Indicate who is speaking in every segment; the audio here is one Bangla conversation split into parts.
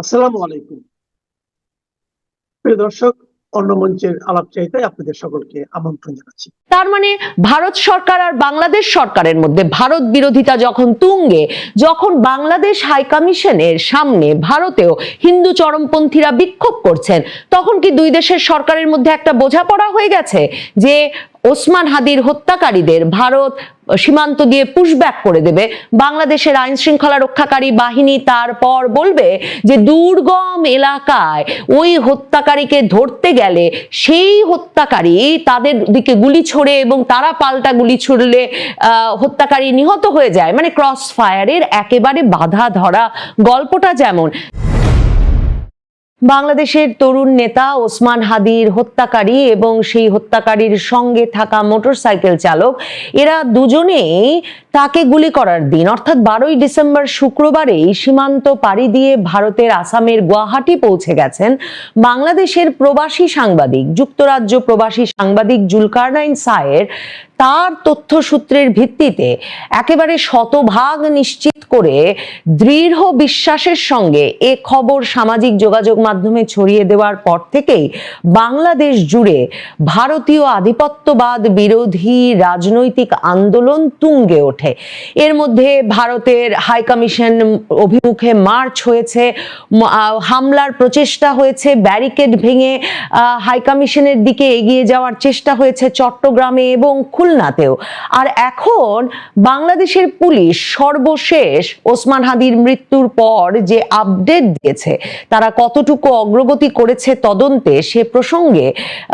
Speaker 1: আসসালামু আলাইকুম। প্রিয় দর্শক, অন্য মঞ্চের আলাপচারিতায় আপনাদের সকলকে আমন্ত্রণ জানাচ্ছি।
Speaker 2: তার মানে ভারত সরকার আর বাংলাদেশ সরকারের মধ্যে ভারত বিরোধিতা যখন তুঙ্গে, যখন বাংলাদেশ হাইকমিশনের সামনে ভারতেও হিন্দু চরমপন্থীরা বিক্ষোভ করছেন, তখন কি দুই দেশের সরকারের মধ্যে একটা বোঝাপড়া হয়ে গেছে যে ওসমান হাদির হত্যাকারীদের ভারত সীমান্ত দিয়ে পুশব্যাক করে দেবে? বাংলাদেশের আইন শৃঙ্খলা রক্ষাকারী বাহিনী তারপর বলবে যে দুর্গম এলাকায় ওই হত্যাকারীকে ধরতে গেলে সেই হত্যাকারী তাদের দিকে গুলি ছোড়ে এবং তারা পাল্টা গুলি ছুড়লে হত্যাকারী নিহত হয়ে যায়। মানে ক্রস ফায়ারের একেবারে বাধা ধরা গল্পটা যেমন বাংলাদেশের তরুণ নেতা ওসমান হাদির হত্যাকারী এবং সেই হত্যাকারীর সঙ্গে থাকা মোটরসাইকেল চালক, এরা দুজনেই তাকে গুলি করার দিন অর্থাৎ 12ই ডিসেম্বর শুক্রবারেই সীমান্ত পাড়ি দিয়ে ভারতের আসামের গুয়াহাটি পৌঁছে গেছেন বাংলাদেশের প্রবাসী সাংবাদিক, যুক্তরাজ্য প্রবাসী সাংবাদিক জুলকারনাইন সায়ের। তার তথ্যসূত্রের ভিত্তিতে একেবারে শতভাগ নিশ্চিত করে দৃঢ় বিশ্বাসের সঙ্গে এ খবর সামাজিক যোগাযোগ মাধ্যমে ছড়িয়ে দেওয়ার পর থেকেই বাংলাদেশ জুড়ে ভারতীয় আধিপত্যবাদ বিরোধী রাজনৈতিক আন্দোলন তুঙ্গে ওঠে। এর মধ্যে ভারতের হাইকমিশন অভিমুখে মার্চ হয়েছে, হামলার প্রচেষ্টা হয়েছে, ব্যারিকেড ভেঙে হাইকমিশনের দিকে এগিয়ে যাওয়ার চেষ্টা হয়েছে চট্টগ্রামে এবং খুলনাতেও। আর এখন বাংলাদেশের পুলিশ সর্বশেষ ওসমান হাদির মৃত্যুর পর যে আপডেট দিয়েছে, তারা কতটুকু অগ্রগতি করেছে তদন্তে সে প্রসঙ্গে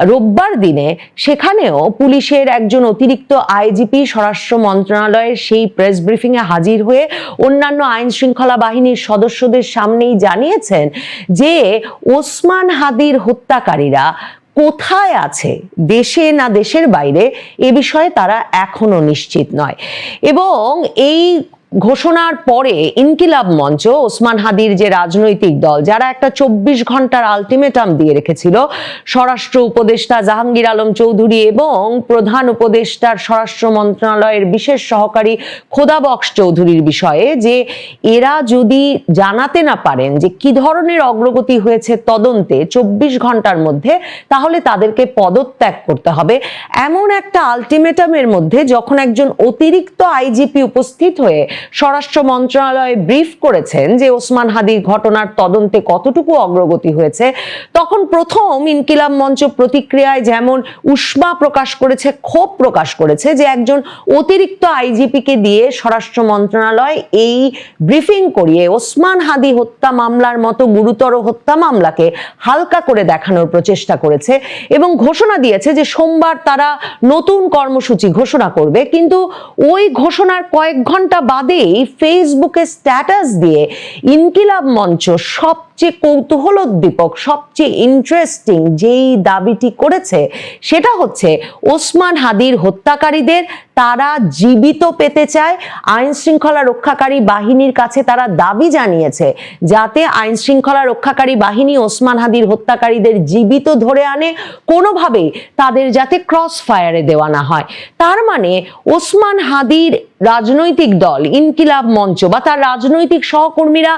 Speaker 2: রোববার দিনে সেখানেও পুলিশের একজন অতিরিক্ত আইজিপি স্বরাষ্ট্র মন্ত্রণালয়ের সেই প্রেস ব্রিফিং এ হাজির হয়ে অন্যান্য আইন শৃঙ্খলা বাহিনীর সদস্যদের সামনেই জানিয়েছেন যে ওসমান হাদির হত্যাকারীরা কোথায় আছে, দেশে না দেশের বাইরে, এ বিষয়ে তারা এখনো নিশ্চিত নয়। এবং এই ঘোষণার পরে ইনকিলাব মঞ্চ, ওসমান হাদির যে রাজনৈতিক দল, যারা একটা 24 ঘন্টার আলটিমেটাম দিয়ে রেখেছিল স্বরাষ্ট্র উপদেষ্টা জাহাঙ্গীর আলম চৌধুরী এবং প্রধান উপদেষ্টার স্বরাষ্ট্র মন্ত্রণালয়ের বিশেষ সহকারী খোদাবক্স চৌধুরীর বিষয়ে, যে এরা যদি জানাতে না পারেন যে কি ধরনের অগ্রগতি হয়েছে তদন্তে 24 ঘন্টার মধ্যে, তাহলে তাদেরকে পদত্যাগ করতে হবে। এমন একটা আলটিমেটামের মধ্যে যখন একজন অতিরিক্ত আইজিপি উপস্থিত হয়ে স্বরাষ্ট্র মন্ত্রণালয়ে ব্রিফ করেছেন যে ওসমান হাদির ঘটনার তদন্তে কতটুকু অগ্রগতি হয়েছে, তখন প্রথম ইনকিলাব মঞ্চ প্রতিক্রিয়ায় যেমন উষ্মা প্রকাশ করেছে, ক্ষোভ প্রকাশ করেছে যে একজন অতিরিক্ত আইজিপিকে দিয়ে স্বরাষ্ট্র মন্ত্রণালয় এই ব্রিফিং করিয়ে ওসমান হাদি হত্যা মামলার মতো গুরুতর হত্যা মামলাকে হালকা করে দেখানোর প্রচেষ্টা করেছে এবং ঘোষণা দিয়েছে যে সোমবার তারা নতুন কর্মসূচি ঘোষণা করবে। কিন্তু ওই ঘোষণার কয়েক ঘন্টা বাদে ফেসবুকে স্ট্যাটাস দিয়ে ইনকিলাব মঞ্চ সবচেয়ে কৌতূহলোদ্দীপক, সবচেয়ে ইন্টারেস্টিং যেই দাবিটি করেছে সেটা হচ্ছে ওসমান হাদির হত্যাকারীদের তারা জীবিত পেতে চায়। আইন শৃঙ্খলা রক্ষাকারী বাহিনীর কাছে তারা দাবি জানিয়েছে যাতে আইন শৃঙ্খলা রক্ষাকারী বাহিনী ওসমান হাদির হত্যাকারীদের জীবিত ধরে আনে, কোনোভাবেই তাদের যাতে ক্রস ফায়ারে দেওয়া না হয়। তার মানে ওসমান হাদির রাজনৈতিক দল ইনকিলাব মঞ্চ বা তার রাজনৈতিক সহকর্মীরা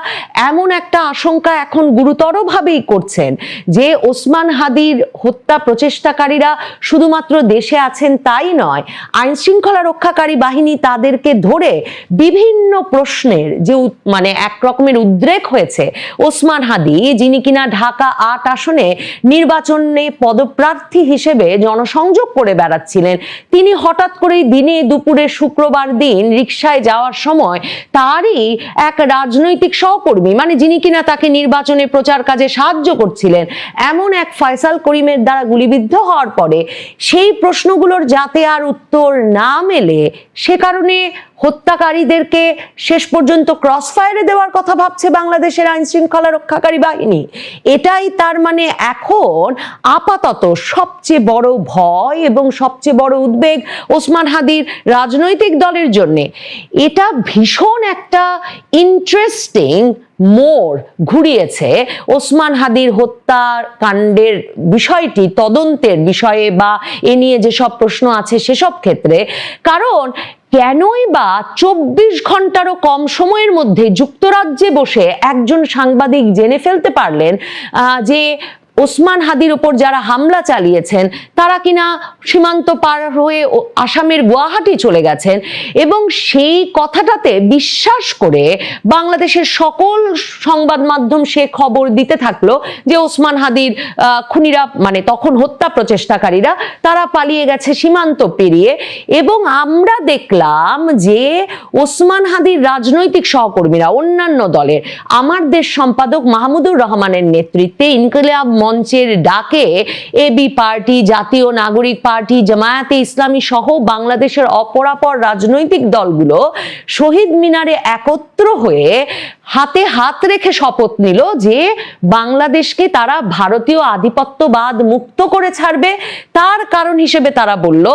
Speaker 2: এমন একটা আশঙ্কা এখন গুরুতরভাবেই করছেন যে ওসমান হাদির হত্যা প্রচেষ্টাকারীরা শুধুমাত্র দেশে আছেন তাই নয়, আইন শৃঙ্খলা রক্ষাকারী বাহিনী তাদেরকে ধরে বিভিন্ন প্রশ্নের যে মানে একরকমের উদ্রেক হয়েছে। ওসমান হাদি, যিনি কিনা ঢাকা 8 আসনে নির্বাচনে পদপ্রার্থী হিসেবে জনসংযোগ করে বেড়াচ্ছিলেন, তিনি হঠাৎ করেই দিনে দুপুরে শুক্রবার দিন রিকশায় যাওয়ার সময় তারই এক রাজনৈতিক সহকর্মী, মানে যিনি কিনা তাকে নির্বাচনে প্রচার কাজে সাহায্য করছিলেন, এমন এক ফয়সাল করিমের দ্বারা গুলিবিদ্ধ হওয়ার পরে সেই প্রশ্নগুলোর যাতে আর উত্তর না মেলে সে কারণে হত্যাকারীদেরকে শেষ পর্যন্ত ক্রস ফায়ারে দেওয়ার কথা ভাবছে বাংলাদেশের আইন শৃঙ্খলা রক্ষাকারী বাহিনী। এটাই তার মানে এখন আপাতত সবচেয়ে বড় ভয় এবং সবচেয়ে বড় উদ্বেগ ওসমান হাদির রাজনৈতিক দলের জন্য। এটা ভীষণ একটা ইন্টারেস্টিং মোড় ঘুরিয়েছে ওসমান হাদির হত্যাকাণ্ডের বিষয়টি তদন্তের বিষয়ে বা এ নিয়ে যেসব প্রশ্ন আছে সেসব ক্ষেত্রে। কারণ কেনই বা 24 ঘন্টারও কম সময়ের মধ্যে যুক্তরাজ্যে বসে একজন সাংবাদিক জেনে ফেলতে পারলেন যে ওসমান হাদির উপর যারা হামলা চালিয়েছেন তারা কিনা সীমান্ত পার হয়ে আসামের গুয়াহাটি চলে গেছেন, এবং সেই কথাটাতে বিশ্বাস করে বাংলাদেশের সকল সংবাদ মাধ্যম সে খবর দিতে থাকলো যে ওসমান হাদির খুনিরা, মানে তখন হত্যা প্রচেষ্টাকারীরা, তারা পালিয়ে গেছে সীমান্ত পেরিয়ে। এবং আমরা দেখলাম যে ওসমান হাদির রাজনৈতিক সহকর্মীরা, অন্যান্য দলের, আমার দেশ সম্পাদক মাহমুদুর রহমানের নেতৃত্বে ইনকিলাব মঞ্চের ডাকে এবি পার্টি, জাতীয় নাগরিক পার্টি, জামায়াতে ইসলামী সহ বাংলাদেশের অপরাপর রাজনৈতিক দলগুলো শহীদ মিনারে একত্র হয়ে হাতে হাত রেখে শপথ নিল যে বাংলাদেশকে তারা ভারতীয় আধিপত্যবাদ মুক্ত করে ছাড়বে। তার কারণ হিসেবে তারা বলল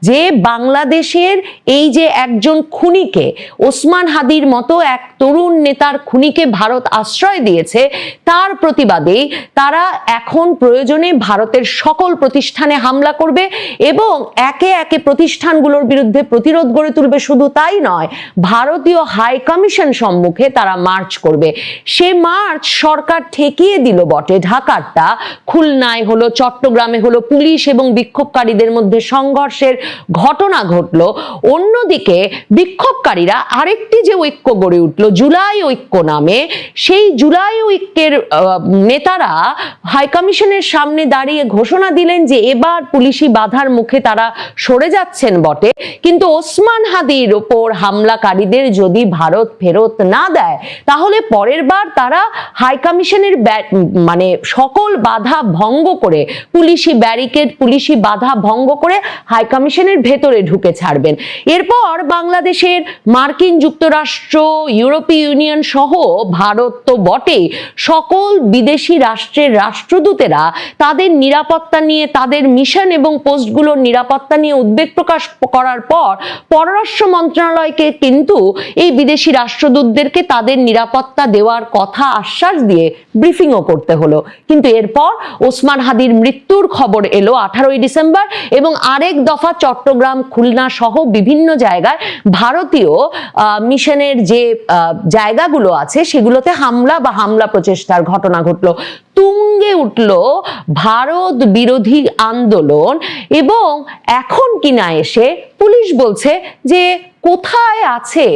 Speaker 2: যে বাংলাদেশের এই যে একজন খুনিকে, ওসমান হাদির মতো এক তরুণ নেতার খুনিকে ভারত আশ্রয় দিয়েছে, তার প্রতিবাদেই তারা এখন প্রয়োজনে ভারতের সকল প্রতিষ্ঠানে হামলা করবে এবং একে একে প্রতিষ্ঠানগুলোর বিরুদ্ধে প্রতিরোধ গড়ে তুলবে। শুধু তাই নয়, ভারতীয় হাই কমিশন সম্মুখে তারা মার্চ করবে। সে মার্চ সরকার ঠেকিয়ে দিল বটে, ঢাকারটা, খুলনায় হলো, চট্টগ্রামে হলো, পুলিশ এবং বিক্ষোভকারীদের মধ্যে সংঘর্ষের ঘটনা ঘটলো। অন্যদিকে বিক্ষোভকারীরা আরেকটি যে ঐক্য গড়ে উঠল জুলাই ঐক্য নামে, সেই জুলাই ঐক্যের নেতারা হাইকমিশনের সামনে দাঁড়িয়ে ঘোষণা দিলেন যে এবার পুলিশি বাধার মুখে তারা সরে যাচ্ছেন বটে, কিন্তু ওসমান হাদির উপর হামলাকারীদের যদি ভারত ফেরত না দেয় তাহলে পরের বার তারা হাইকমিশনের মানে সকল বাধা ভঙ্গ করে, পুলিশি ব্যারিকেড, পুলিশি বাধা ভঙ্গ করে হাইকমিশনের ভেতরে ঢুকে ছাড়বেন। এরপর বাংলাদেশের মার্কিন যুক্তরাষ্ট্র, ইউরোপীয় ইউনিয়ন সহ ভারত তো বটে, সকল বিদেশি রাষ্ট্রের রাষ্ট্রদূতেরা তাদের নিরাপত্তা নিয়ে, তাদের মিশন এবং পোস্টগুলোর নিরাপত্তা নিয়ে উদ্বেগ প্রকাশ করার পর পররাষ্ট্র মন্ত্রণালয়কে কিন্তু এই বিদেশি রাষ্ট্রদূতদেরকে তাদের নিরাপত্তা দেওয়ার কথা আশ্বাস দিয়ে ব্রিফিংও করতে হলো। কিন্তু এরপর ওসমান হাদির মৃত্যুর খবর এলো 18ই ডিসেম্বর এবং আরেক দফা চট্টগ্রাম, খুলনা সহ বিভিন্ন জায়গায় ভারতীয় মিশনের যে জায়গাগুলো আছে সেগুলোতে হামলা বা হামলা প্রচেষ্টার ঘটনা ঘটলো। তুঙ্গে উঠল ভারত বিরোধী আন্দোলন এবং এখন কিনা এসে পুলিশ বলছে যে কোথায় আছে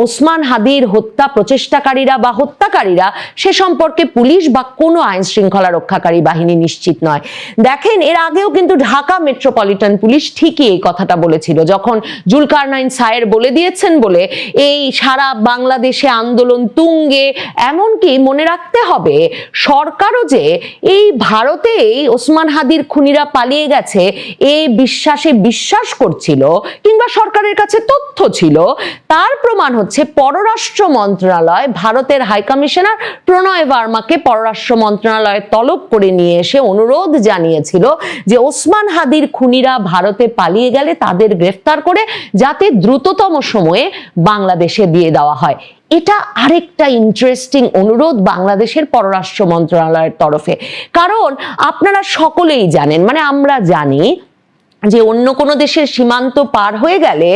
Speaker 2: ওসমান হাদির হত্যা প্রচেষ্টাকারীরা বা হত্যাকারীরা, সে সম্পর্কে পুলিশ বা কোনো আইন শৃঙ্খলা রক্ষাকারী বাহিনী নিশ্চিত নয়। দেখেন, এর আগেও কিন্তু ঢাকা মেট্রোপলিটন পুলিশ ঠিকই এই কথাটা বলেছিল, যখন জুলকারনাইন সায়ের বলে দিয়েছেন বলে এই সারা বাংলাদেশে আন্দোলন তুঙ্গে। এমনকি মনে রাখতে হবে সরকারও যে এই ভারতেই ওসমান হাদির খুনিরা পালিয়ে গেছে এই বিশ্বাসে বিশ্বাস করছিল, কিংবা সরকারের কাছে তথ্য ছিল, তার প্রমাণ হচ্ছে পররাষ্ট্র মন্ত্রণালয় ভারতের হাইকমিশনার প্রণয় ভার্মাকে পররাষ্ট্র মন্ত্রণালয়ে তলব করে নিয়ে এসে অনুরোধ জানিয়েছিল যে ওসমান হাদির খুনিরা ভারতে পালিয়ে গেলে তাদের গ্রেফতার করে যাতে দ্রুততম সময়ে বাংলাদেশে দিয়ে দেওয়া হয়। এটা আরেকটা ইন্টারেস্টিং অনুরোধ বাংলাদেশের পররাষ্ট্র মন্ত্রণালয়ের তরফে। কারণ আপনারা সকলেই জানেন, মানে আমরা জানি যে অন্য কোনো দেশের সীমান্ত পার হয়ে গেলে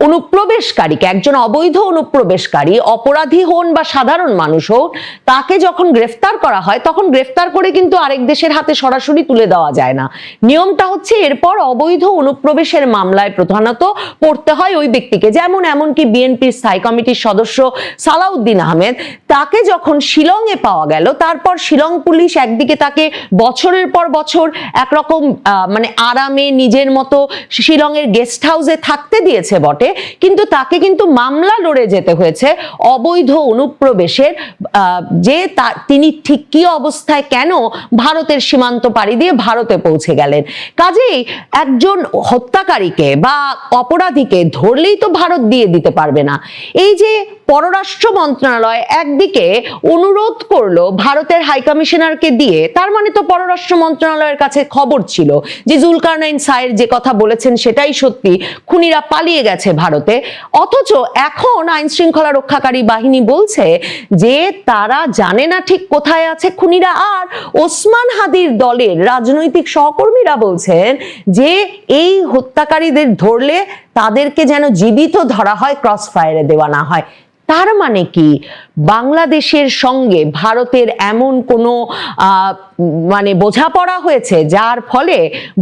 Speaker 2: অনুপ্রবেশকারীকে, একজন অবৈধ অনুপ্রবেশকারী, অপরাধী হন বা সাধারণ মানুষ হোক, তাকে যখন গ্রেফতার করা হয় তখন গ্রেফতার করে কিন্তু আরেক দেশের হাতে সরাসরি তুলে দেওয়া যায় না। নিয়মটা হচ্ছে এরপর অবৈধ অনুপ্রবেশের মামলায় প্রধানত পড়তে হয় ওই ব্যক্তিকে। যেমন এমনকি বিএনপির স্থায়ী কমিটির সদস্য সালাউদ্দিন আহমেদ, তাকে যখন শিলংয়ে পাওয়া গেল, তারপর শিলং পুলিশ একদিকে তাকে বছরের পর বছর একরকম মানে আরামে নিজের মতো শিলংয়ের গেস্ট হাউসে থাকতে দিয়েছে বটে, কিন্তু তাকে কিন্তু মামলা লড়ে যেতে হয়েছে অবৈধ অনুপ্রবেশের, যে তিনি ঠিক কি অবস্থায় কেন ভারতের সীমান্ত পাড়ি দিয়ে ভারতে পৌঁছে গেলেন। কাজেই একজন হত্যাকারীকে বা অপরাধীকে ধরলেই তো ভারত দিয়ে দিতে পারবে না। এই যে পররাষ্ট্র মন্ত্রণালয় একদিকে অনুরোধ করলো ভারতের হাইকমিশনারকে দিয়ে, তার মানে তো পররাষ্ট্র মন্ত্রণালয়ের কাছে খবর ছিল যে জুলকারনাইন সায়ের যে কথা বলেছেন সেটাই সত্যি, খুনিরা পালিয়ে গেছে ভারতে। অথচ এখন আইন শৃঙ্খলা রক্ষাকারী বাহিনী বলছে যে তারা জানে না ঠিক কোথায় আছে খুনিরা। আর ওসমান হাদির দলের রাজনৈতিক সহকর্মীরা বলছেন যে এই হত্যাকারীদের ধরলে তাদেরকে যেন জীবিত ধরা হয়, ক্রস ফায়ারে দেওয়া না হয়। তার মানে কি বাংলাদেশের সঙ্গে ভারতের এমন কোনো মানে বোঝাপড়া হয়েছে যার ফলে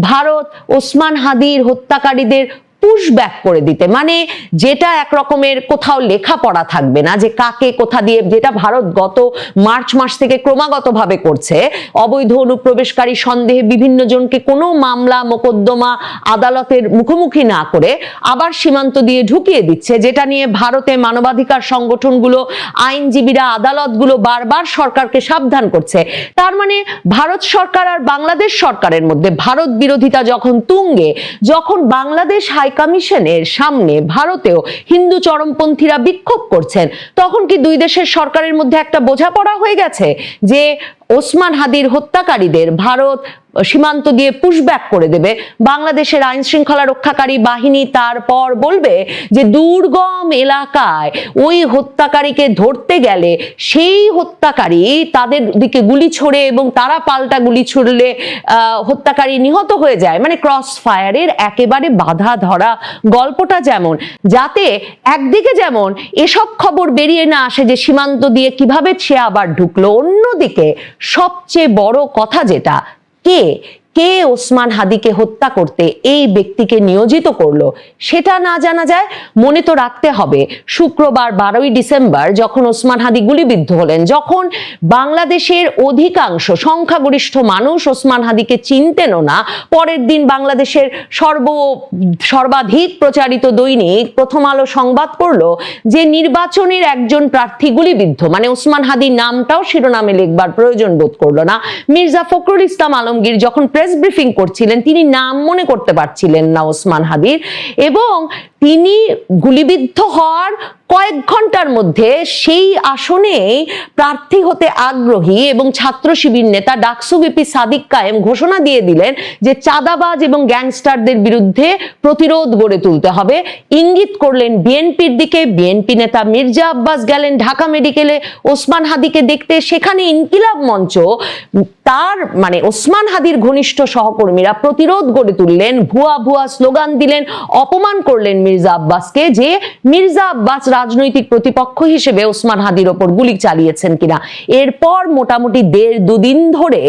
Speaker 2: ভারত ওসমান হাদির হত্যাকারীদের পুশব্যাক করে দিতে, মানে যেটা এক রকমের কোথাও লেখা পড়া থাকবে না যে কাকে কোথা দিয়ে, যেটা ভারত গত মার্চ মাস থেকে ক্রমাগতভাবে করছে, অবৈধ অনুপ্রবেশকারী সন্দেহে বিভিন্ন জনকে কোনো মামলা মোকদ্দমা আদালতের মুখোমুখি না করে আবার সীমান্ত দিয়ে ঢুকিয়ে দিচ্ছে, যেটা নিয়ে ভারতে মানবাধিকার সংগঠনগুলো, আইনজীবীরা, আদালতগুলো বারবার সরকারকে সাবধান করছে। তার মানে ভারত সরকার আর বাংলাদেশ সরকারের মধ্যে ভারত বিরোধিতা যখন তুঙ্গে, যখন বাংলাদেশ কমিশনের সামনে ভারতেও হিন্দু চরমপন্থীরা বিক্ষোভ করছেন, তখন কি দুই দেশের সরকারের মধ্যে একটা বোঝাপড়া হয়ে গেছে যে ওসমান হাদির হত্যাকারীদের ভারত সীমান্ত দিয়ে পুশব্যাক করে দেবে? বাংলাদেশের আইন শৃঙ্খলা রক্ষাকারী বাহিনী তারপর বলবে যে দুর্গম এলাকায় ওই হত্যাকারীকে ধরতে গেলে সেই হত্যাকারী তাদের দিকে গুলি ছোড়ে এবং তারা পাল্টা গুলি ছুড়লে হত্যাকারী নিহত হয়ে যায়। মানে ক্রস ফায়ারের একেবারে বাধা ধরা গল্পটা, যেমন যাতে একদিকে যেমন এসব খবর বেরিয়ে না আসে যে সীমান্ত দিয়ে কিভাবে সে আবার ঢুকলো, অন্যদিকে সবচেয়ে বড় কথা যেটা, কে কে ওসমান হাদিকে হত্যা করতে এই ব্যক্তিকে নিয়োজিত করলো সেটা না জানা যায়। মনে তো রাখতে হবে শুক্রবার 12ই ডিসেম্বর যখন ওসমান হাদি গুলিবিদ্ধ হলেন, যখন বাংলাদেশের অধিকাংশ সংখ্যাগরিষ্ঠ মানুষ ওসমান হাদিকে চিনতেনও না, পরের দিন বাংলাদেশের সর্বাধিক প্রচারিত দৈনিক প্রথম আলো সংবাদ করলো যে নির্বাচনের একজন প্রার্থী গুলিবিদ্ধ, মানে ওসমান হাদির নামটাও শিরোনামে লিখবার প্রয়োজন বোধ করলো না। মির্জা ফখরুল ইসলাম আলমগীর যখন প্রেস ব্রিফিং করছিলেন তিনি নাম মনে করতে পারছিলেন না ওসমান হাদির, এবং তিনি গুলিবিদ্ধ হওয়ার কয়েক ঘন্টার মধ্যে সেই আসনে প্রার্থী হতে আগ্রহী এবং ছাত্র শিবির নেতা ডাকসু ভিপি সাদিক কায়েম ঘোষণা দিয়ে দিলেন যে চাঁদাবাজ এবং গ্যাংস্টারদের বিরুদ্ধে প্রতিরোধ গড়ে তুলতে হবে। ইঙ্গিত করলেন বিএনপির দিকে। বিএনপি নেতা মির্জা আব্বাস গেলেন ঢাকা মেডিকেলে ওসমান হাদিকে দেখতে, সেখানে ইনকিলাব মঞ্চ তার মানে ওসমান হাদির ঘনিষ্ঠ সহকর্মীরা প্রতিরোধ গড়ে তুললেন, ভুয়া ভুয়া স্লোগান দিলেন, অপমান করলেন মির্জা আব্বাসকে যে মির্জা আব্বাস রাজনৈতিক প্রতিপক্ষ হিসেবে ওসমান হাদির ওপর গুলি চালিয়েছেন কিনা। এরপর মোটামুটি দুদিন ধরে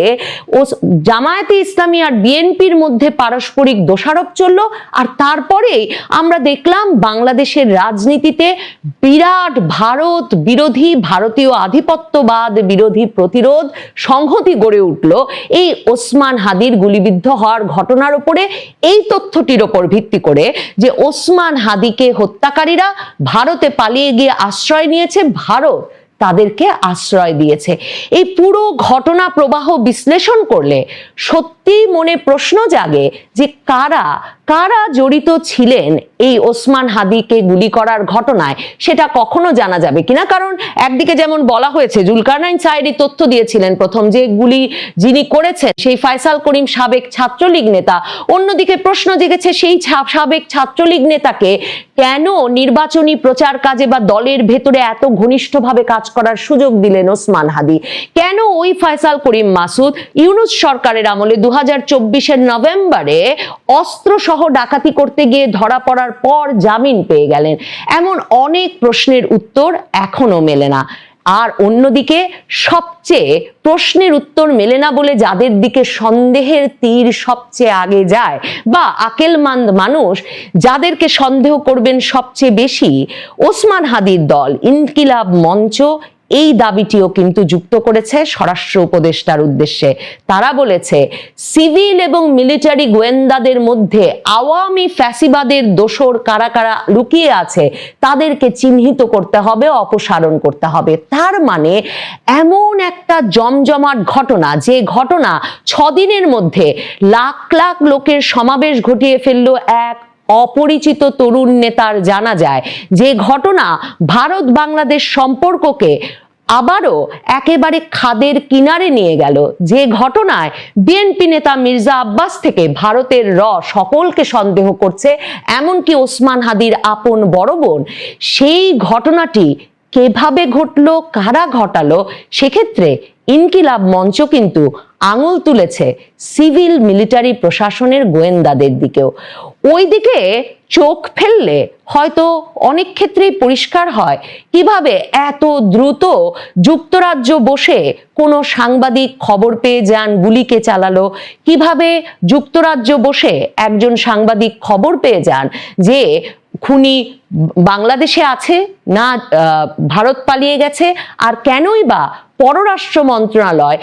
Speaker 2: জামায়াতে ইসলামী আর বিএনপির মধ্যে পারস্পরিক দোষারোপ চলল। আর তারপরে আমরা দেখলাম বাংলাদেশের রাজনীতিতে বিরাট ভারত বিরোধী, ভারতীয় আধিপত্যবাদ বিরোধী প্রতিরোধ সংহতি গড়ে উঠল এই ওসমান হাদির গুলিবিদ্ধ হওয়ার ঘটনার উপরে, এই তথ্যটির উপর ভিত্তি করে যে ওসমান হাদিকে হত্যাকারীরা ভারতে পালিয়ে গিয়ে আশ্রয় নিয়েছে, ভারত তাদেরকে আশ্রয় দিয়েছে। এই পুরো ঘটনা প্রবাহ বিশ্লেষণ করলে সত্যি মনে প্রশ্ন জাগে যে কারা কারা জড়িত ছিলেন এই ওসমান হাদিকে গুলি করার ঘটনায়, সেটা কখনো জানা যাবে কিনা। কারণ একদিকে যেমন বলা হয়েছে জুলকারনাইন সাঈদী তথ্য দিয়েছিলেন প্রথম যে গুলি যিনি করেছেন সেই ফয়সাল করিম সাবেক ছাত্রলীগ নেতা, অন্যদিকে প্রশ্ন জেগেছে সেই সাবেক ছাত্রলীগ নেতাকে কেন নির্বাচনী প্রচার কাজে বা দলের ভেতরে এত ঘনিষ্ঠভাবে কাজ করার সুযোগ দিলেন ওসমান হাদি, কেন ওই ফয়সাল করিম মাসুদ ইউনূস সরকারের আমলে 2024-এর নভেম্বরে অস্ত্র সহ ডাকাতি করতে গিয়ে ধরা পড়ার পর জামিন পেয়ে গেলেন। এমন অনেক প্রশ্নের উত্তর এখনো মেলে না। আর অন্যদিকে সবচেয়ে প্রশ্নের উত্তর মেলে না বলে যাদের দিকে সন্দেহের তীর সবচেয়ে আগে যায় বা আকেলমান্দ মানুষ যাদেরকে সন্দেহ করবেন সবচেয়ে বেশি, ওসমান হাদির দল ইনকিলাব মঞ্চ এই দাবিটিও কিন্তু যুক্ত করেছে স্বরাষ্ট্র উপদেষ্টার উদ্দেশ্যে। তারা বলেছে সিভিল এবং মিলিটারি গোয়েন্দাদের মধ্যে আওয়ামী ফ্যাসিবাদের দোসর কারা কারা লুকিয়ে আছে তাদেরকে চিহ্নিত করতে হবে, অপসারণ করতে হবে। তার মানে এমন একটা জমজমাট ঘটনা, যে ঘটনা 6 দিনের মধ্যে লাখ লাখ লোকের সমাবেশ ঘটিয়ে ফেললো এক অপরিচিত তরুণ নেতার জানা যায়, যে ঘটনা ভারত বাংলাদেশ সম্পর্ককে আবারও একেবারে খাদের কিনারে নিয়ে গেল, যে ঘটনায় বিএনপি নেতা মির্জা আব্বাস থেকে ভারতের সকলকে সন্দেহ করছে, এমনকি ওসমান হাদির আপন বড় বোন, সেই ঘটনাটি কিভাবে ঘটলো, কারা ঘটালো, সেক্ষেত্রে ইনকিলাব মঞ্চ কিন্তু আঙুল তুলেছে সিভিল মিলিটারি প্রশাসনের গোয়েন্দাদের দিকেও। ওই দিকে চোখ ফেললে হয়তো অনেক ক্ষেত্রেই পরিষ্কার হয় কিভাবে এত দ্রুত যুক্তরাজ্য বসে কোনো সাংবাদিক খবর পেয়ে যান, গুলিকে চালালো, কিভাবে যুক্তরাজ্য বসে একজন সাংবাদিক খবর পেয়ে যান যে খুনি বাংলাদেশে আছে না ভারত পালিয়ে গেছে, আর কেনই বা পররাষ্ট্র মন্ত্রণালয়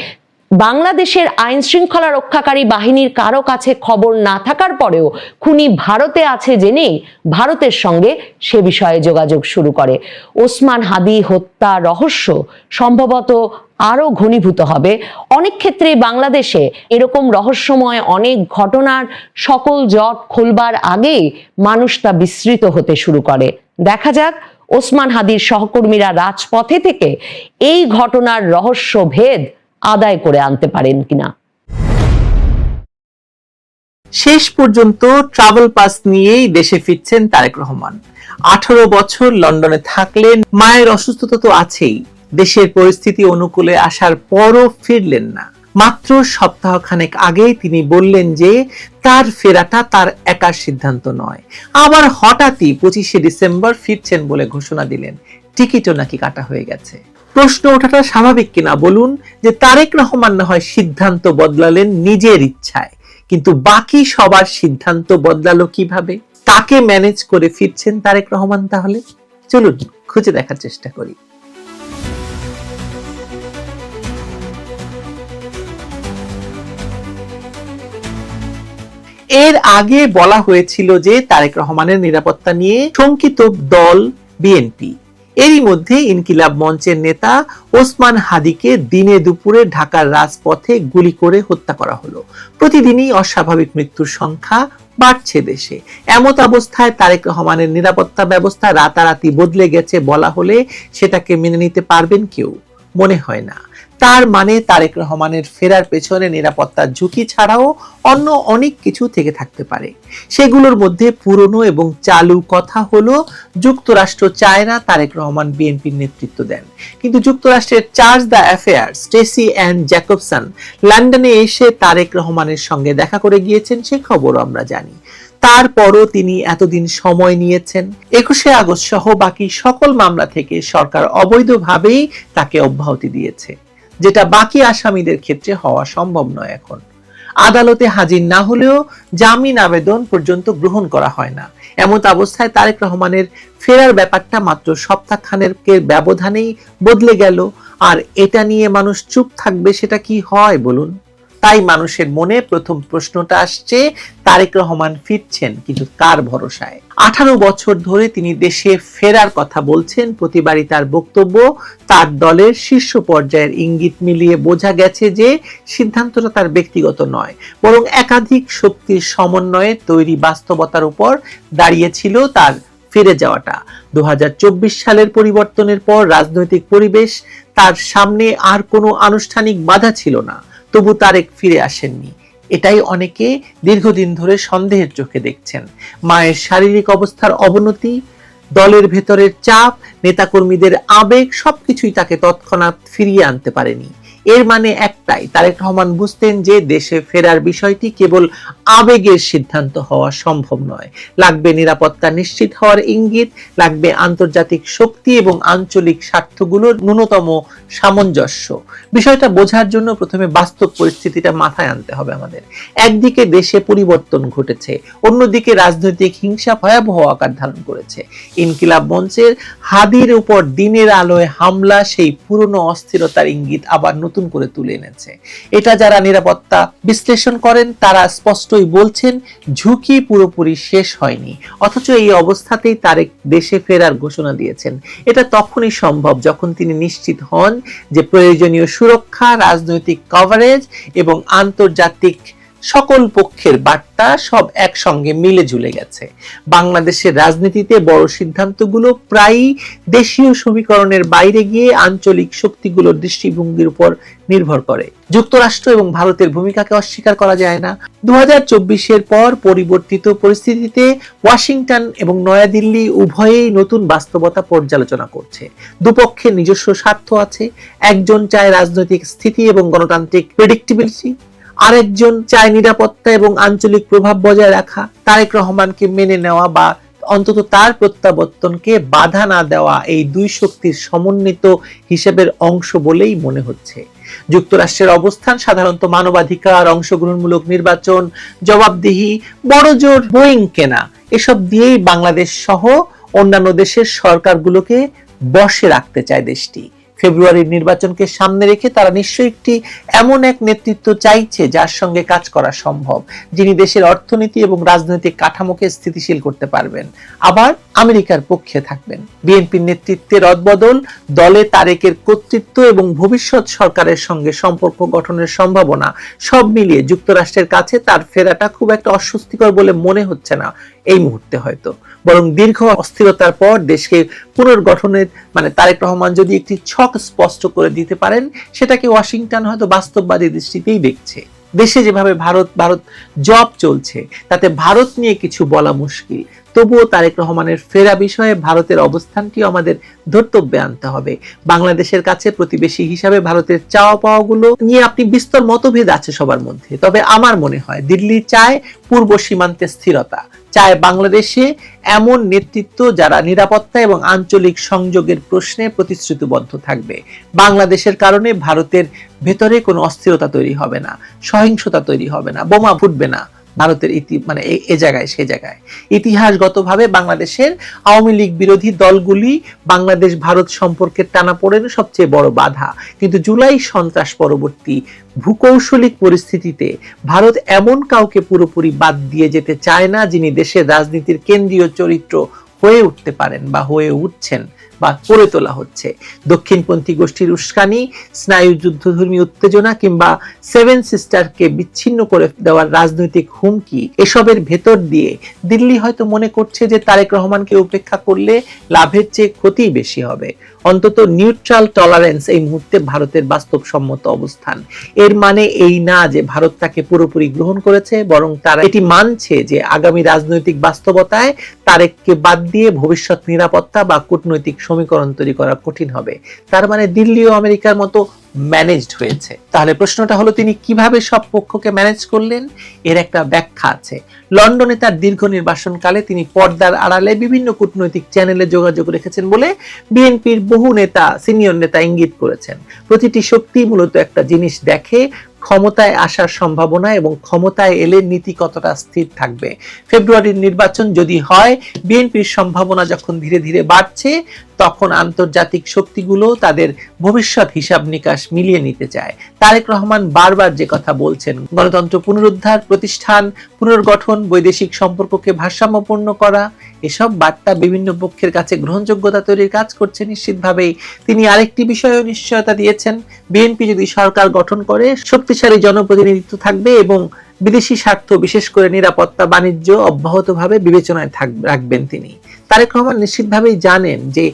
Speaker 2: বাংলাদেশের আইন শৃঙ্খলা রক্ষাকারী বাহিনীর কারো কাছে খবর না থাকার পরেও খুনি ভারতে আছে জেনেই ভারতের সঙ্গে সে বিষয়ে যোগাযোগ শুরু করে। ওসমান হাদি হত্যা রহস্য সম্ভবত আরো ঘনীভূত হবে। অনেক ক্ষেত্রে বাংলাদেশে এরকম রহস্যময় অনেক ঘটনার সকল জট খুলবার আগেই মানুষ তা বিস্মৃত হতে শুরু করে। দেখা যাক ওসমান হাদির সহকর্মীরা রাজপথে থেকে এই ঘটনার রহস্য ভেদ আদায় করে আনতে পারেন কিনা।
Speaker 3: শেষ পর্যন্ত ট্রাভেল পাস নিয়েই দেশে ফিরছেন তারেক রহমান। 18 বছর লন্ডনে থাকলেন, মায়ের অসুস্থতা তো আছেই, দেশের পরিস্থিতি অনুকূলে আসার পরও ফিরলেন না। মাত্র সপ্তাহখানেক আগেই তিনি বললেন যে তার ফেরাটা তার একার সিদ্ধান্ত নয়। আবার হঠাৎই 25শে ডিসেম্বর ফিরছেন বলে ঘোষণা দিলেন। টিকিটও নাকি কাটা হয়ে গেছে। প্রশ্ন ওঠাটা স্বাভাবিক কিনা বলুন, যে তারেক রহমান না হয় সিদ্ধান্ত বদলালেন নিজের ইচ্ছায়, কিন্তু বাকি সবার সিদ্ধান্ত বদলালো কিভাবে? তাকে ম্যানেজ করে ফিরছেন তারেক রহমান। তাহলে চলুন খুঁজে দেখার চেষ্টা করি। এর আগে বলা হয়েছিল যে তারেক রহমানের নিরাপত্তা নিয়ে শঙ্কিত দল বিএনপি। এরই মধ্যে ইনকিলাব মঞ্চের নেতা ওসমান হাদিকে দিনে দুপুরে ঢাকার রাজপথে গুলি করে হত্যা করা হলো। প্রতিদিনই অস্বাভাবিক মৃত্যুর সংখ্যা বাড়ছে দেশে। এমত অবস্থায় তারেক রহমানের নিরাপত্তা ব্যবস্থা রাতারাতি বদলে গেছে বলা হলে সেটাকে মেনে নিতে পারবেন কেউ? মনে হয় না। তার মানে তারেক রহমানের ফেরার পেছনে নিরাপত্তার ঝুঁকি ছাড়াও অন্য অনেক কিছু থেকে থাকতে পারে। সেগুলোর মধ্যে পুরনো এবং চালু কথা হলো যুক্তরাষ্ট্র চায় না তারেক রহমান বিএনপির নেতৃত্ব দেন, কিন্তু যুক্তরাষ্ট্রের charge d' affaires Stacey and Jacobson লন্ডনে এসে তারেক রহমানের সঙ্গে দেখা করে গিয়েছেন, সে খবরও আমরা জানি। তারপরও তিনি এতদিন সময় নিয়েছেন। 21শে আগস্ট সহ বাকি সকল মামলা থেকে সরকার অবৈধভাবেই তাকে অব্যাহতি দিয়েছে, যেটা বাকি আসামিদের ক্ষেত্রে হওয়া সম্ভব নয়। এখন আদালতে হাজির না হলেও জামিন আবেদন পর্যন্ত গ্রহণ করা হয় না। এমত অবস্থায় তারেক রহমানের ফেরার ব্যাপারটা মাত্র সপ্তাহখানেকের ব্যবধানেই বদলে গেল। আর এটা নিয়ে মানুষ চুপ থাকবে, সেটা কি হয় বলুন? তাই মানুষের মনে প্রথম প্রশ্নটা আসছে, তারেক রহমান ফিরছেন কিন্তু কার ভরসায়? 18 বছর ধরে তিনি দেশে ফেরার কথা বলছেন। প্রতিবারই তার বক্তব্য তার দলের শীর্ষ পর্যায়ের ইঙ্গিত মিলিয়ে বোঝা গেছে যে সিদ্ধান্তটা তার ব্যক্তিগত নয়, বরং একাধিক শক্তির সমন্বয়ে তৈরি বাস্তবতার উপর দাঁড়িয়েছিল তার ফিরে যাওয়াটা। 2024 সালের পরিবর্তনের পর রাজনৈতিক পরিবেশ তার সামনে আর কোনো আনুষ্ঠানিক বাধা ছিল না, তবু তারেক ফিরে আসেননি। এটাই অনেকে দীর্ঘদিন ধরে সন্দেহের চোখে দেখছেন। মায়ের শারীরিক অবস্থার অবনতি, দলের ভেতরের চাপ, নেতাকর্মীদের আবেগ সবকিছুই তাকে তৎক্ষণাৎ ফিরিয়ে আনতে পারেনি। এর মানে একটাই, তারেক রহমান বুঝতেন যে দেশে ফেরার বিষয়টি কেবল আবেগের সিদ্ধান্ত হওয়া সম্ভব নয়। লাগবে নিরাপত্তা নিশ্চিত হওয়ার ইঙ্গিত, লাগবে আন্তর্জাতিক শক্তি এবং আঞ্চলিক স্বার্থগুলোর ন্যূনতম সামঞ্জস্য। বিষয়টা বোঝার জন্য প্রথমে বাস্তব পরিস্থিতিটা মাথায় আনতে হবে আমাদের। একদিকে দেশে পরিবর্তন ঘটেছে, অন্যদিকে রাজনৈতিক হিংসা ভয়াবহ আকার ধারণ করেছে। ইনকিলাব মঞ্চের হাদির উপর দিনের আলোয় হামলা সেই পুরনো অস্থিরতার ইঙ্গিত আবার নতুন করে তুলে এনেছে। এটা যারা নিরাপত্তা বিশ্লেষণ করেন তারা স্পষ্টই বলছেন ঝুঁকি পুরোপুরি শেষ হয়নি, অথচ এই অবস্থাতেই তারেক দেশে ফেরার ঘোষণা দিয়েছেন। এটা তখনই সম্ভব যখন তিনি নিশ্চিত হন যে প্রয়োজনীয় সুরক্ষা, রাজনৈতিক কভারেজ এবং আন্তর্জাতিক সকল পক্ষের বার্তা সব একসঙ্গে মিলে ঝুলে গেছে। বাংলাদেশের রাজনীতিতে বড় সিদ্ধান্তগুলো প্রায়ই দেশীয় সমীকরণের বাইরে গিয়ে আঞ্চলিক শক্তিগুলোর দৃষ্টিভঙ্গির উপর নির্ভর করে। যুক্তরাষ্ট্র এবং ভারতের ভূমিকাকে অস্বীকার করা যায় না। 2024-এর পর পরিবর্তিত পরিস্থিতিতে ওয়াশিংটন এবং নয়াদিল্লি উভয়েই নতুন বাস্তবতা পর্যালোচনা করছে। দুপক্ষের নিজস্ব স্বার্থ আছে। একজন চায় রাজনৈতিক স্থিতি এবং গণতান্ত্রিক প্রেডিক্টেবিলিটি, আরেকজন চায় নিরাপত্তা এবং আঞ্চলিক প্রভাব বজায় রাখা। তারেক রহমানকে মেনে নেওয়া বা অন্তত তার প্রত্যাবর্তনকে বাধা না দেওয়া এই দুই শক্তির সমন্বিত হিসেবের অংশ বলেই মনে হচ্ছে। যুক্তরাষ্ট্রের অবস্থান সাধারণত মানবাধিকার, অংশগ্রহণমূলক নির্বাচন, জবাবদিহি, বড়জোর বোয়িং কেনা, এসব দিয়েই বাংলাদেশ সহ অন্যান্য দেশের সরকারগুলোকে বশে রাখতে চায় দেশটি। ফেব্রুয়ারির নির্বাচনকে সামনে রেখে তারা নিশ্চয়ই একটি এমন এক নেতৃত্ব চাইছে যার সঙ্গে কাজ করা সম্ভব, যিনি দেশের অর্থনীতি এবং রাজনৈতিক কাঠামোকে স্থিতিশীল করতে পারবেন, আবার আমেরিকার পক্ষে থাকবেন। বিএনপির নেতৃত্বে রদবদল, দলে তারেকের কর্তৃত্ব এবং ভবিষ্যৎ সরকারের সঙ্গে সম্পর্ক গঠনের সম্ভাবনা সব মিলিয়ে যুক্তরাষ্ট্রের কাছে তার ফেরাটা খুব একটা অস্বস্তিকর বলে মনে হচ্ছে না এই মুহূর্তে, হয়তো বরং দীর্ঘ অস্থিরতার পর দেশকে পুনর্গঠনের তারেক রহমান যদি একটি ছক স্পষ্ট করে দিতে পারেন, সেটাকে ওয়াশিংটন হয়তো বাস্তববাদী দৃষ্টিতেই দেখছে। দেশে যেভাবে ভারত জব চলছে তাতে ভারত নিয়ে কিছু বলা মুশকিল। তবুও তারেক রহমানের ফেরা বিষয়ে ভারতের অবস্থানটিও আমাদের ধর্তব্যে আনতে হবে। বাংলাদেশের কাছে প্রতিবেশী হিসাবে ভারতের চাওয়া পাওয়াগুলো নিয়ে আপনি বিস্তর মতভেদ আছে সবার মধ্যে। তবে আমার মনে হয় দিল্লি চায় পূর্ব সীমান্তে স্থিরতা, চায় বাংলাদেশে এমন নেতৃত্ব যারা নিরাপত্তা এবং আঞ্চলিক সংযোগের প্রশ্নে প্রতিশ্রুতিবদ্ধ থাকবে। বাংলাদেশের কারণে ভারতের ভেতরে কোনো অস্থিরতা তৈরি হবে না, সহিংসতা তৈরি হবে না, বোমা ফুটবে না ভারতের এ জায়গায় সে জায়গায়। ইতিহাসগতভাবে বাংলাদেশের আওয়ামী লীগ বিরোধী দলগুলি বাংলাদেশ ভারত সম্পর্কের টানাপোড়েনের সবচেয়ে বড় বাধা। কিন্তু জুলাই সন্ত্রাস পরবর্তী ভূকৌশলিক পরিস্থিতিতে ভারত এমন কাউকে পুরোপুরি বাদ দিয়ে যেতে চায় না যিনি দেশের রাজনীতির কেন্দ্রীয় চরিত্র হয়ে উঠতে পারেন বা হয়ে উঠছেন বা করে তোলা হচ্ছে। দক্ষিণপন্থী গোষ্ঠীর উস্কানি, স্নায়ু যুদ্ধধর্মী উত্তেজনা কিংবা সেভেন সিস্টারকে বিচ্ছিন্ন করে দেওয়ার রাজনৈতিক হুমকি, এসবের ভেতর দিয়ে দিল্লি হয়তো মনে করছে যে তারেক রহমানকে উপেক্ষা করলে লাভের চেয়ে ক্ষতিই বেশি হবে। অন্তত নিউট্রাল টলারেন্স এই মুহূর্তে ভারতের বাস্তবসম্মত অবস্থান। এর মানে এই না যে ভারত তাকে পুরোপুরি গ্রহণ করেছে, বরং তারা এটি মানছে যে আগামী রাজনৈতিক বাস্তবতায় তারেককে বাদ দিয়ে ভবিষ্যৎ নিরাপত্তা বা কূটনৈতিক সমীকরণ তৈরি করা কঠিন হবে। তার মানে দিল্লি ও আমেরিকার মতো ম্যানেজড হয়েছে। তাহলে প্রশ্নটা হলো তিনি কিভাবে সব পক্ষকে ম্যানেজ করলেন? এর একটা ব্যাখ্যা আছে। লন্ডনে তার দীর্ঘ নির্বাসনকালে তিনি পর্দার আড়ালে বিভিন্ন কূটনৈতিক চ্যানেলে যোগাযোগ রেখেছেন বলে বিএনপির বহু নেতা, সিনিয়র নেতা ইঙ্গিত করেছেন। প্রতিটি শক্তি মূলত একটা জিনিস দেখে, ক্ষমতায় আসার সম্ভাবনা এবং ক্ষমতায় এলে নীতি কতটা স্থির থাকবে। ফেব্রুয়ারির নির্বাচন যদি হয়, বিএনপির সম্ভাবনা যখন ধীরে ধীরে বাড়ছে, তখন আন্তর্জাতিক শক্তিগুলো তাদের ভবিষ্যৎ হিসাব নিকাশ মিলিয়ে নিতে চায়। তারেক রহমান বারবার যে কথা বলছেন, গণতন্ত্র পুনরুদ্ধার, প্রতিষ্ঠান পুনর্গঠন, বৈদেশিক সম্পর্ককে ভারসাম্যপূর্ণ করা, এসব বার্তা বিভিন্ন পক্ষের কাছে গ্রহণযোগ্যতা তৈরির কাজ করছে নিশ্চিতভাবেই। তিনি আরেকটি বিষয়েও নিশ্চয়তা দিয়েছেন, বিএনপি যদি সরকার গঠন করে শক্তিশালী জনপ্রতিনিধিত্ব থাকবে এবং বিদেশি স্বার্থ বিশেষ করে নিরাপত্তা বাণিজ্য অব্যাহতভাবে বিবেচনায় রাখবেন তিনি। তারেক রহমান নিশ্চিতভাবেই জানেন যে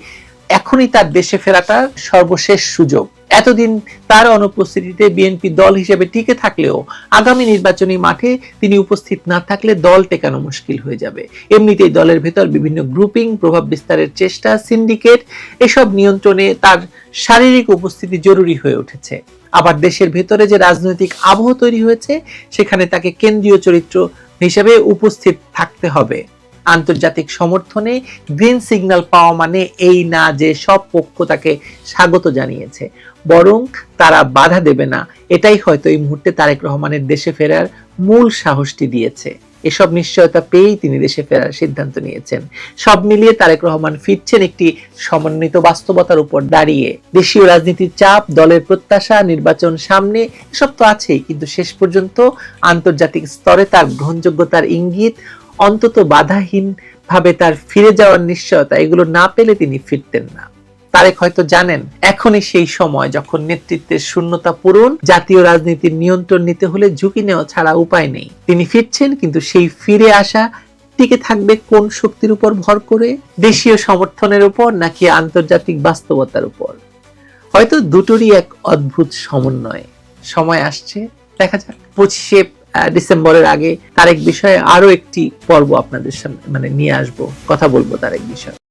Speaker 3: এখনই তার দেশে ফেরাটার সর্বশেষ সুযোগ। এতদিন তার অনুপস্থিতিতে বিএনপি দল হিসেবে টিকে থাকলেও আগামী নির্বাচনী মাঠে তিনি উপস্থিত না থাকলে দল টেকানো মুশকিল হয়ে যাবে। এমনিতেই দলের ভেতর বিভিন্ন গ্রুপিং, প্রভাব বিস্তারের চেষ্টা, সিন্ডিকেট, এসব নিয়ন্ত্রণে তার শারীরিক উপস্থিতি জরুরি হয়ে উঠেছে। আবার দেশের ভেতরে যে রাজনৈতিক আবহ তৈরি হয়েছে, সেখানে তাকে কেন্দ্রীয় চরিত্র হিসেবে উপস্থিত থাকতে হবে। আন্তর্জাতিক সমর্থনে গ্রিন সিগন্যাল পাওয়া মানে এই না যে সব পক্ষ তাকে স্বাগত জানিয়েছে, বরং তারা বাধা দেবে না। এটাই হয়তো এই মুহূর্তে তারেক রহমানের দেশে ফেরার মূল সাহসটি দিয়েছে। এসব নিশ্চয়তা পেয়েই তিনি দেশে ফেরার সিদ্ধান্ত নিয়েছেন। সব মিলিয়ে তারেক রহমান ফিরছেন একটি সমন্বিত বাস্তবতার উপর দাঁড়িয়ে। দেশীয় রাজনীতির চাপ, দলের প্রত্যাশা, নির্বাচন সামনে, এসব তো আছেই, কিন্তু শেষ পর্যন্ত আন্তর্জাতিক স্তরে তার গ্রহণযোগ্যতার ইঙ্গিত, অন্তত বাধাহীন ভাবে তার ফিরে যাওয়ার নিশ্চয়তা, এগুলো না পেলে তিনি ফিরতেন না। তারেক হয়তো জানেন এখনই সেই সময় যখন নেতৃত্বের শূন্যতা পূরণ, জাতীয় রাজনীতির নিয়ন্ত্রণ নিতে হলে ঝুঁকি নেওয়া ছাড়া উপায় নেই। তিনি ফিরছেন, কিন্তু সেই ফিরে আসা টিকে থাকবে কোন শক্তির উপর ভর করে? দেশীয় সমর্থনের উপর নাকি আন্তর্জাতিক বাস্তবতার উপর? হয়তো দুটোরই এক অদ্ভুত সমন্বয়। সময় আসছে, দেখা যাক। 25শে ডিসেম্বরের আগে তারেক বিষয়ে আরো একটি পর্ব আপনাদের সামনে নিয়ে আসবো, কথা বলবো তারেক বিষয়ে।